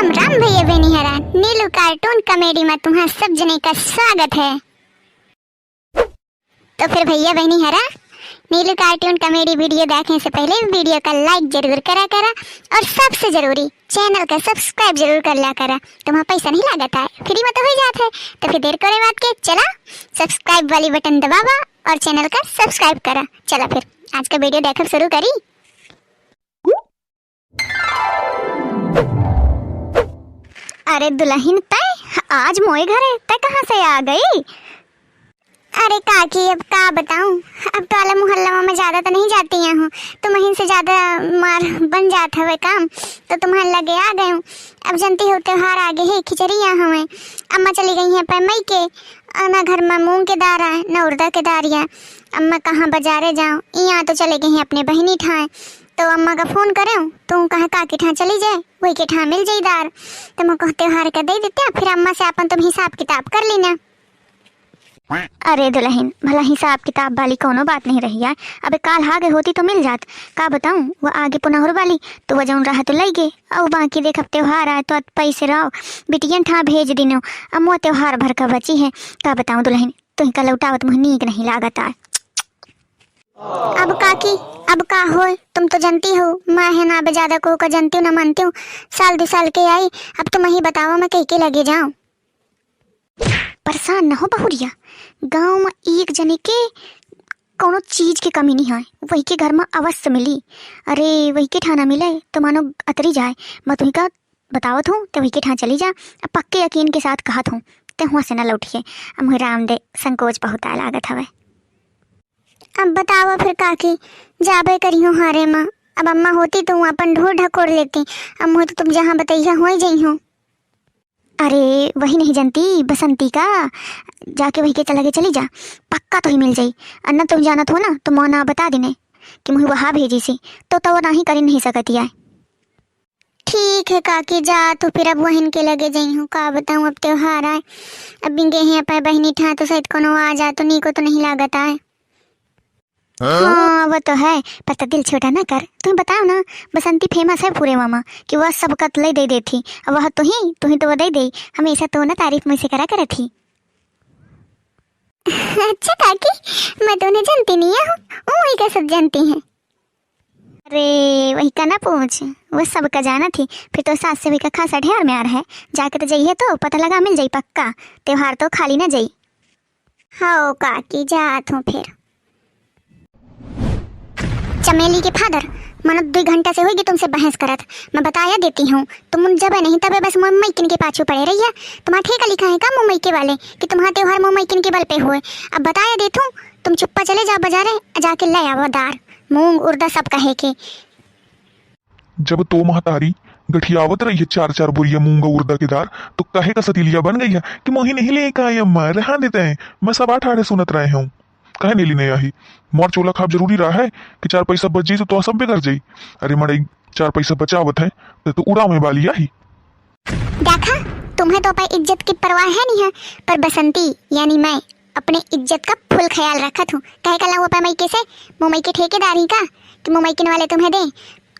राम राम भैया बहनी हरा नीलू कार्टून कॉमेडी में तुम्हारा सब जने का स्वागत है। तो फिर भैया बहनी हरा नीलू कार्टून कॉमेडी वीडियो देखने से पहले वीडियो का लाइक जरूर करा और सबसे जरूरी चैनल का सब्सक्राइब जरूर कर लिया करा। तुम्हारा पैसा नहीं लागता है, फ्री में तो हो जाता है। तो फिर देर करे बात के चला सब्सक्राइब वाली बटन दबावा और चैनल का सब्सक्राइब करा। चला फिर आज का वीडियो देखना शुरू करी। अरे दुल्हन तय आज मोए घर तय कहाँ से आ गई? अरे काकी अब का बताऊं, अब तो आला मोहल्ला में ज्यादा तो नहीं जाती हूँ, तो महीन से ज्यादा मार बन जाता है काम, तो तुम्हारे लगे आ गए हूँ। अब जनती हो त्योहार आगे है, खिचड़िया हमें अम्मा चली गई हैं पैमई के, ना घर में मूंग के दार है न उड़दा के दारिया। अम्मा कहाँ बाजारे जाऊँ, यहाँ तो चले गई हैं अपने बहनी ठाए, तो अम्मा का फोन करें तो कहा काकी ठा चली जाए वही के ठा मिल जाईदार, तो मैं कहते त्योहार का दे देते फिर अम्मा से अपन तुम हिसाब किताब कर लेना। अरे दुल्हन भला हिसाब किताब वाली कोनो बात नहीं रही है, अबे काल आगे होती तो मिल जात। का बताऊं वो आगे पुनहर वाली तो वह जौन रहा तो लई गे, और बाकी देख अब त्योहार आए तो पैसे रहो बिटियन ठा भेज दिनो, अब वो त्योहार भर का बची है। का बताऊं दुल्हन तुम का लौटावत मुझे नीक नहीं लागत है। अब काकी अब का हो, तुम तो जानती हो मैं है ना अब ज्यादा को जानती हूँ ना मानती हूँ, साल 2 साल के आई, अब तुम ही बताओ मैं कहीं के लगे जाऊं। परेशान न हो बहुरिया, गांव में एक जने के कोनो चीज की कमी नहीं है, वही के घर में अवश्य मिली। अरे वही के ठाना मिले तो मानो अतरी जाए, मैं तुम्हें का बतावत हूँ तो वही के ठा चली जा, पक्के यकीन के साथ कहत हूँ तो वहाँ से न लौटिए, अब मुझे राम दे संकोच बहुत आ लागत हवे। अब बताओ फिर काकी जाबे करियो हारे माँ, अब अम्मा होती तो अपन ढोर ढकोर लेती, अब मुझे तो तुम जहाँ बताइया हो जाइ हो। अरे वही नहीं जानती बसंती का, जाके वही के चला के चली जा, पक्का तो ही मिल जाई। अन्ना तुम जानत हो ना तो मोना बता देने कि मुझे वहाँ भेजी सी, तो वो नहीं कर नहीं सकती है। ठीक है काकी जा तो फिर अब वहन के लगे जाइ हूँ, का बताऊँ अब त्योहार आए, अब बिंगे हैं अपने बहनी ठा तो शायद कोनो आ जा तो नीको तो नहीं लागत है। हाँ वो तो है, पर तो दिल छोटा ना कर। तुम बताओ ना बसंती फेमस है पूरे मामा कि वह सब कतले दे देती, अब वह तुही तो वो दे दे, हमेशा तो ना तारीफ मुझसे करा करे थी। अच्छा काकी मैं तो उन्हें जानती नहीं हूँ, वही का सब जानती हैं। अरे वही का ना पूछ, वो सब का जाना थी, फिर तो सास से वही का खासा ढेर में आ रहा है, जाके तो जाइए तो पता लगा मिल जाई पक्का, त्योहार तो खाली ना जाई। हाँ काकी जात हूँ फिर। चमेली के फादर मनो 2 घंटा से होगी तुमसे बहस करत, मैं बताया देती हूँ तुम जब नहीं तबे बस मुमैकिन के पाछू पड़े रहिए। तुम्हारा ठेका लिखा है का मुमैके वाले कि तुम्हारा त्योहार मुमैकिन के बल पे हुए, अब बताया देती हूँ तुम चुप्पा चले जाओ बाजारे जाके ले आओ दार मूंग उर्दा सब कहे के। जब तो महतारी गठियावत रही है 4-4 बोरिया मूंगा उर्दा के दार, तो कहे का सतीलिया बन गई है कि मोही नहीं ले का अम्मा रहा देते हैं, मैं सब 8 सुनत रहे हूँ, कहे नीली नहीं आई। मोर चोला खाप जरूरी रहा है कि 4 पैसा बच जाई तो सब बेकर जाई। अरे मड़ई 4 पैसा बचावत है तो उड़ा में वाली आई। देखा तुम्हें तो अपनी इज्जत की परवाह है नहीं है, पर बसंती यानी मैं अपने इज्जत का फुल ख्याल रखत हूँ। कहे का लाऊं पैमई से मुंबई के ठेकेदार ही का कि मुंबई वाले तुम्हें दे,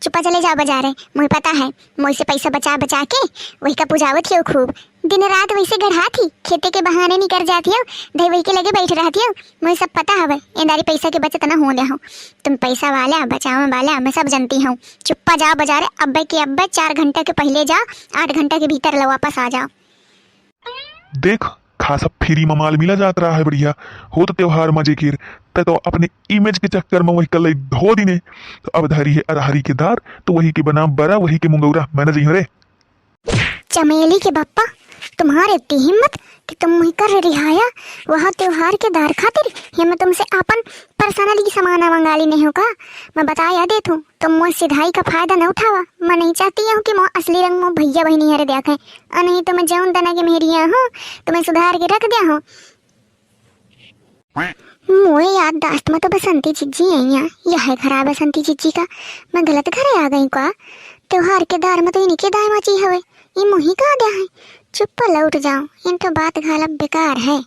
चुपा चले जाओ बाजारे, मुझे पता है मुझे से पैसा बचा बचा के वही का पुजावत ही हो खूब, दिन रात वैसे गढ़ा थी, खेते के बहाने नहीं कर जाती हो, दही वही के लगे बैठ रहती हो, मुझे सब पता है इंदारी पैसा के बचत ना हो दे हो, तुम पैसा वाला बचाव वाला मैं सब जानती हूँ। चुप्पा जाओ बाजारे अब्बे के अब्बे 4 घंटा के पहले जाओ, 8 घंटा के भीतर लो वापस आ जाओ। देख खासा फ्री में माल मिला जात रहा है, बढ़िया हो तो त्योहार मजे कीर तो अपने इमेज के चक्कर में वही कल धो दिने, तो अब धारी है अरहरी के दार तो वही के बना बरा वही के मुंगौरा मैंने जी रे। चमेली के बप्पा तुम्हारे इतनी हिम्मत कि तुम मुझे कर रिहाया वहाँ त्योहार के दार खातिर, ये मैं तुमसे अपन पर्सनली सामान मंगा ली नहीं हो का, मैं बताया दे तू तुम मुझे सिधाई का फायदा न उठावा, मैं नहीं चाहती हूँ कि मैं असली रंग में भैया बहनी हरे देखे, और नहीं तो मैं जौन दना के मेरी हूँ तो मैं सुधार के रख दिया हूँ। मोए याददाश्त में तो बसंती चिज्जी है यहाँ, यह है खराब बसंती चिज्जी का, मैं गलत घरे आ गई का, त्योहार के दार में तो इन्हीं के दाय माची हवे, ये मुही का दिया है, चुप लौट जाओ, इन तो बात घाला बेकार है।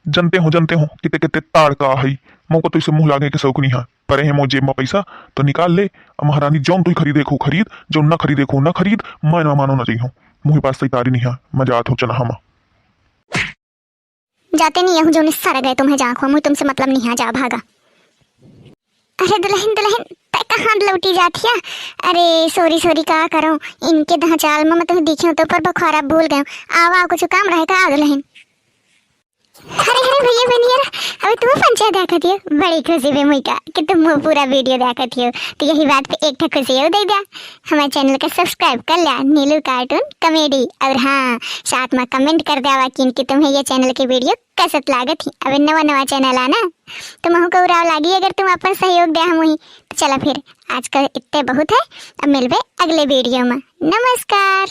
जनते हो किते किते तार का है, मौको तो इसे मुंह लागे के शौक नहीं है। पर है मोर जेब में पैसा तो निकाल ले। महारानी जौन तू खरीदे खो खरीद, जो ना खरीदे खो ना खरीद, मैं ना मानो ना चाहिए मुझे पास सही तारी नहीं है, मैं जात हूँ चना हम जाते नहीं हूँ जो सारा गए तुम्हें जा मुझे तुमसे मतलब नहीं है, जा भागा। अरे दुल्हन दुल्हन तय कहाँ लौटी जाती है? अरे सॉरी सॉरी का करूँ इनके दहा चाल में मैं तुम्हें देखी हूँ तो पर बखौरा भूल गए। आवा कुछ काम रहेगा आ दुल्हन। अरे अरे भैया बनिया अभी तुम पंचायत देखा थी, बड़ी खुशी हुई मुझे कि तुम वो पूरा वीडियो देखा थी, तो यही बात पे एक ठक खुशी हो दे दिया। हमारे चैनल का सब्सक्राइब कर लिया नीलू कार्टून कॉमेडी, और हाँ साथ में कमेंट कर दिया कि इनकी तुम्हें ये चैनल की वीडियो कैसे लागत थी। अभी नवा नवा चैनल आना तो महू को उड़ाव लागी अगर तुम अपन सहयोग दिया हम वही। तो चला फिर आज का इतने बहुत है, अब मिलवे अगले वीडियो में। नमस्कार।